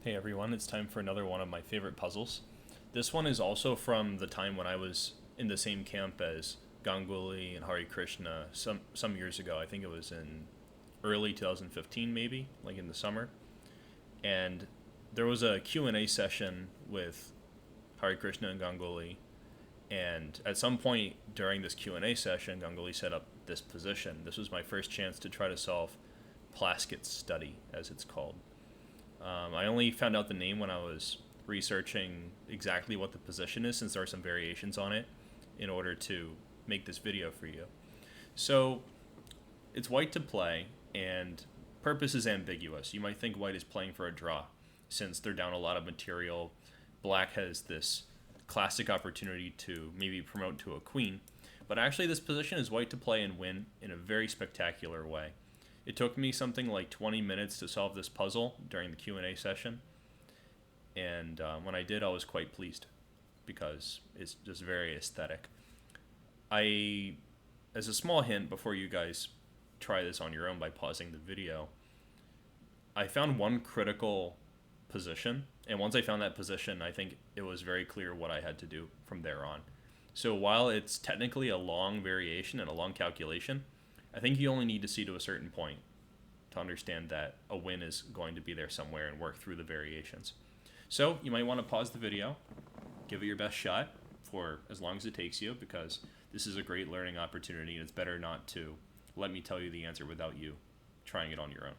Hey everyone, it's time for another one of my favorite puzzles. This one is also from the time when I was in the same camp as Ganguly and Hari Krishna some years ago. I think it was in early 2015 maybe, like in the summer. And there was a Q&A session with Hari Krishna and Ganguly, and at some point during this Q&A session, Ganguly set up this position. This was my first chance to try to solve Plaskett's study, as it's called. I only found out the name when I was researching exactly what the position is, since there are some variations on it, in order to make this video for you. So, it's white to play, and purpose is ambiguous. You might think white is playing for a draw, since they're down a lot of material. Black has this classic opportunity to maybe promote to a queen, but actually this position is white to play and win in a very spectacular way. It took me something like 20 minutes to solve this puzzle during the Q&A session, and when I did, I was quite pleased because it's just very aesthetic. As a small hint before you guys try this on your own by pausing the video, I found one critical position, and once I found that position, I think it was very clear what I had to do from there on. So while it's technically a long variation and a long calculation, I think you only need to see to a certain point to understand that a win is going to be there somewhere and work through the variations. So you might want to pause the video, give it your best shot for as long as it takes you, because this is a great learning opportunity, and it's better not to let me tell you the answer without you trying it on your own.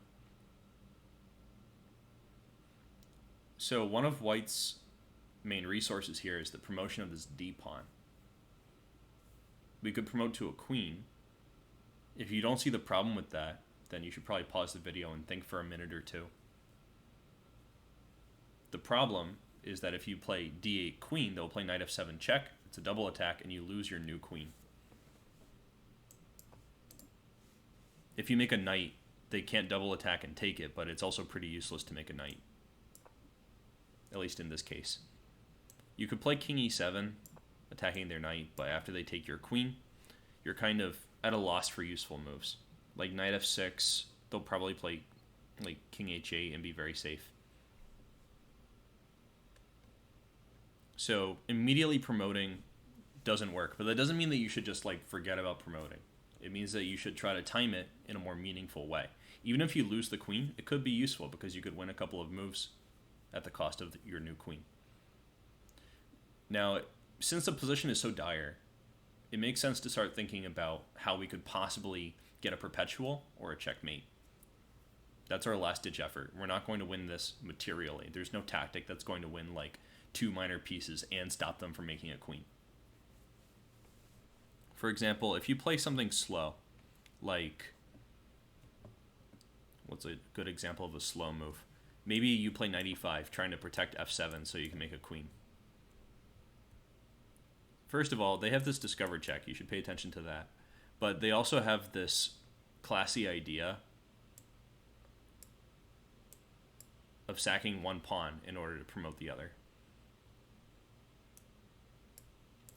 So one of white's main resources here is the promotion of this D pawn. We could promote to a queen. If you don't see the problem with that, then you should probably pause the video and think for a minute or two. The problem is that if you play d8 queen, they'll play knight f7 check. It's a double attack, and you lose your new queen. If you make a knight, they can't double attack and take it, but it's also pretty useless to make a knight, at least in this case. You could play king e7, attacking their knight, but after they take your queen, you're kind of at a loss for useful moves. Like knight f6, they'll probably play like king h8 and be very safe. So immediately promoting doesn't work, but that doesn't mean that you should just like forget about promoting. It means that you should try to time it in a more meaningful way. Even if you lose the queen, it could be useful because you could win a couple of moves at the cost of your new queen. Now, since the position is so dire, it makes sense to start thinking about how we could possibly get a perpetual or a checkmate. That's our last-ditch effort. We're not going to win this materially. There's no tactic that's going to win like 2 minor pieces and stop them from making a queen. For example, if you play something slow, like, what's a good example of a slow move? Maybe you play knight e5, trying to protect f7 so you can make a queen. First of all, they have this discover check. You should pay attention to that. But they also have this classy idea of sacking one pawn in order to promote the other.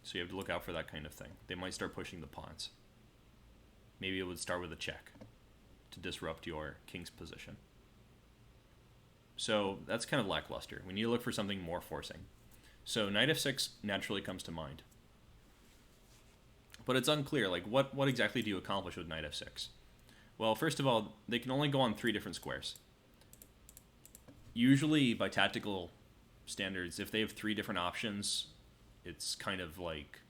So you have to look out for that kind of thing. They might start pushing the pawns. Maybe it would start with a check to disrupt your king's position. So that's kind of lackluster. We need to look for something more forcing. So knight f6 naturally comes to mind. But it's unclear, like what exactly do you accomplish with knight f6? Well, first of all, they can only go on 3 different squares. Usually, by tactical standards, if they have 3 different options, it's kind of like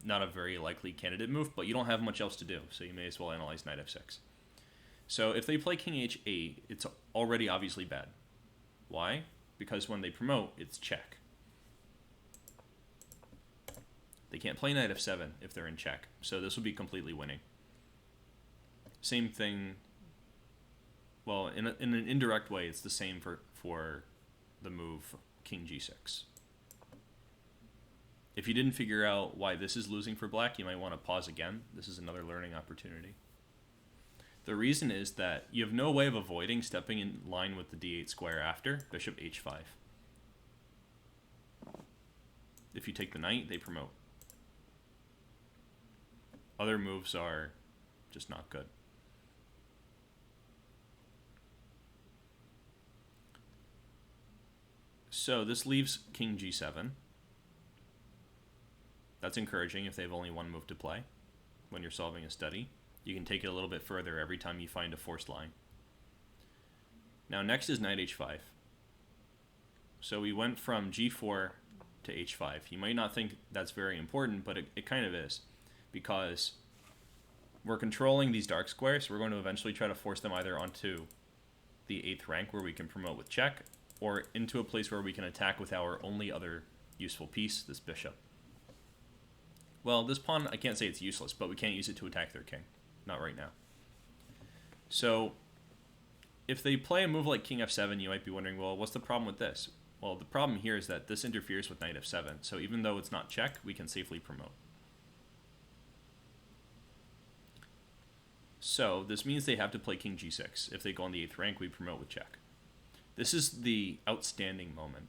not a very likely candidate move, but you don't have much else to do, so you may as well analyze knight f6. So if they play king h8, it's already obviously bad. Why? Because when they promote, it's check. They can't play knight f7 if they're in check, so this would be completely winning. Same thing, well, in an indirect way, it's the same for the move king g6. If you didn't figure out why this is losing for black, you might want to pause again. This is another learning opportunity. The reason is that you have no way of avoiding stepping in line with the d8 square after bishop h5. If you take the knight, they promote. Other moves are just not good. So this leaves king g7. That's encouraging if they have only one move to play when you're solving a study. You can take it a little bit further every time you find a forced line. Now next is knight h5. So we went from g4 to h5. You might not think that's very important, but it kind of is, because we're controlling these dark squares. We're going to eventually try to force them either onto the 8th rank where we can promote with check, or into a place where we can attack with our only other useful piece, this bishop. Well, this pawn, I can't say it's useless, but we can't use it to attack their king. Not right now. So if they play a move like king f7, you might be wondering, well, what's the problem with this? Well, the problem here is that this interferes with knight f7, so even though it's not check, we can safely promote. So this means they have to play king g6. If they go on the 8th rank, we promote with check. This is the outstanding moment.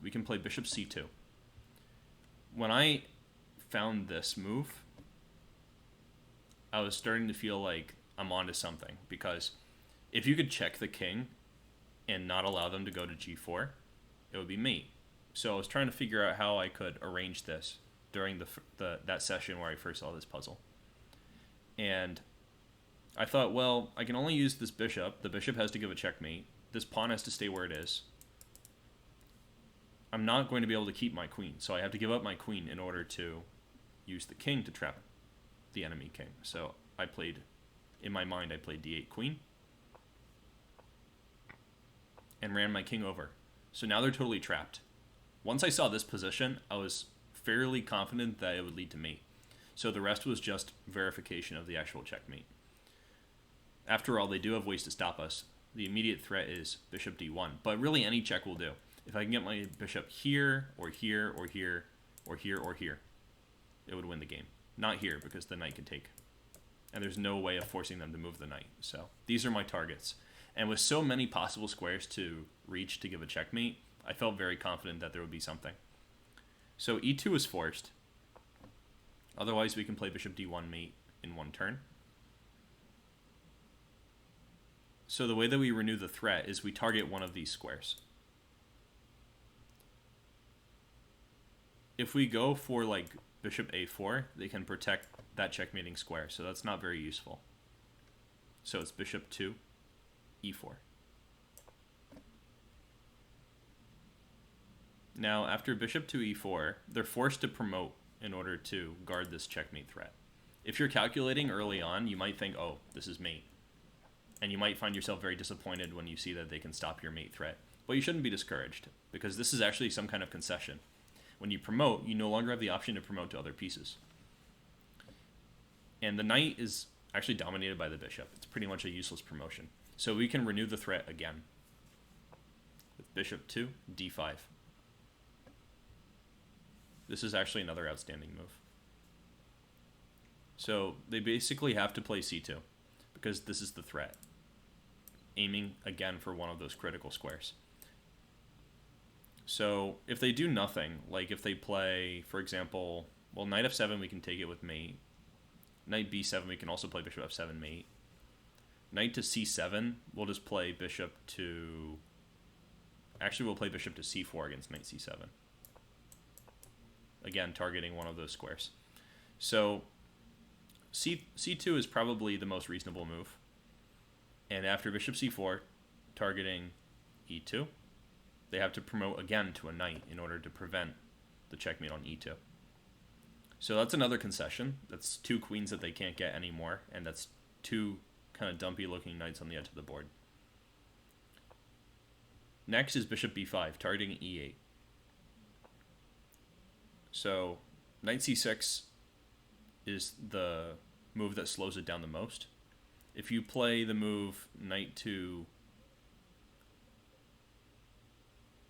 We can play bishop c2. When I found this move, I was starting to feel like I'm onto something, because if you could check the king and not allow them to go to g4, it would be mate. So I was trying to figure out how I could arrange this during that session where I first saw this puzzle. And I thought, well, I can only use this bishop. The bishop has to give a checkmate. This pawn has to stay where it is. I'm not going to be able to keep my queen, so I have to give up my queen in order to use the king to trap the enemy king. So I played, in my mind, I played d8 queen and ran my king over. So now they're totally trapped. Once I saw this position, I was fairly confident that it would lead to mate. So the rest was just verification of the actual checkmate. After all, they do have ways to stop us. The immediate threat is bishop d1, but really any check will do. If I can get my bishop here, or here, or here, or here, or here, it would win the game. Not here, because the knight can take. And there's no way of forcing them to move the knight. So these are my targets. And with so many possible squares to reach to give a checkmate, I felt very confident that there would be something. So e2 is forced. Otherwise, we can play bishop d1 mate in one turn. So the way that we renew the threat is we target one of these squares. If we go for like bishop a4, they can protect that checkmating square, so that's not very useful. So it's bishop 2, e4. Now, after bishop 2, e4, they're forced to promote in order to guard this checkmate threat. If you're calculating early on, you might think, oh, this is mate. And you might find yourself very disappointed when you see that they can stop your mate threat. But you shouldn't be discouraged, because this is actually some kind of concession. When you promote, you no longer have the option to promote to other pieces. And the knight is actually dominated by the bishop. It's pretty much a useless promotion. So we can renew the threat again with bishop 2, d5. This is actually another outstanding move. So they basically have to play c2, because this is the threat, aiming again for one of those critical squares. So if they do nothing, like if they play, for example, well, knight f7, we can take it with mate. Knight b7, we can also play bishop f7 mate. Knight to c7, we'll just play bishop to... Actually, we'll play bishop to c4 against knight c7. Again, targeting one of those squares. So c2 is probably the most reasonable move. And after bishop c4, targeting e2, they have to promote again to a knight in order to prevent the checkmate on e2. So that's another concession. That's two queens that they can't get anymore, and that's two kind of dumpy looking knights on the edge of the board. Next is bishop b5, targeting e8. So knight c6 is the move that slows it down the most. If you play the move knight to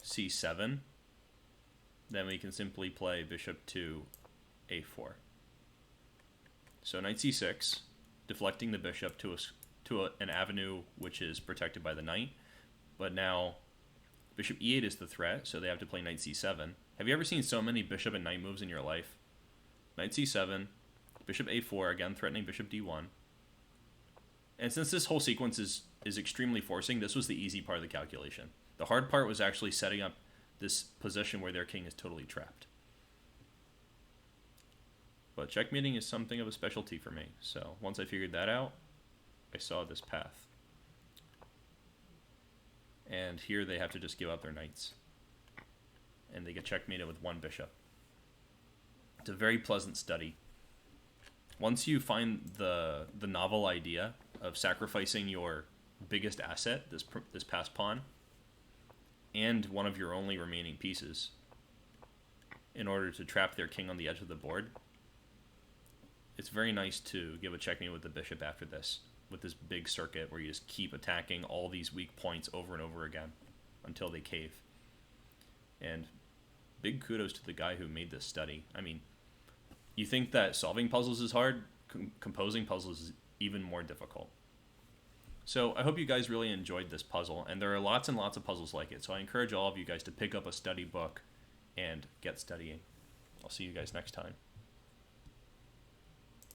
c7, then we can simply play bishop to a4. So knight c6, deflecting the bishop to an avenue which is protected by the knight, but now bishop e8 is the threat, so they have to play knight c7. Have you ever seen so many bishop and knight moves in your life? Knight c7, bishop a4, again threatening bishop d1. And since this whole sequence is is extremely forcing. This was the easy part of the calculation. The hard part was actually setting up this position where their king is totally trapped. But checkmating is something of a specialty for me. So once I figured that out, I saw this path. And here they have to just give up their knights. And they get checkmated with one bishop. It's a very pleasant study. Once you find the novel idea of sacrificing your biggest asset, this passed pawn, and one of your only remaining pieces, in order to trap their king on the edge of the board, it's very nice to give a checkmate with the bishop after this, with this big circuit where you just keep attacking all these weak points over and over again until they cave. And big kudos to the guy who made this study. I mean, you think that solving puzzles is hard, composing puzzles is even more difficult. So I hope you guys really enjoyed this puzzle, and there are lots and lots of puzzles like it, so I encourage all of you guys to pick up a study book and get studying. I'll see you guys next time.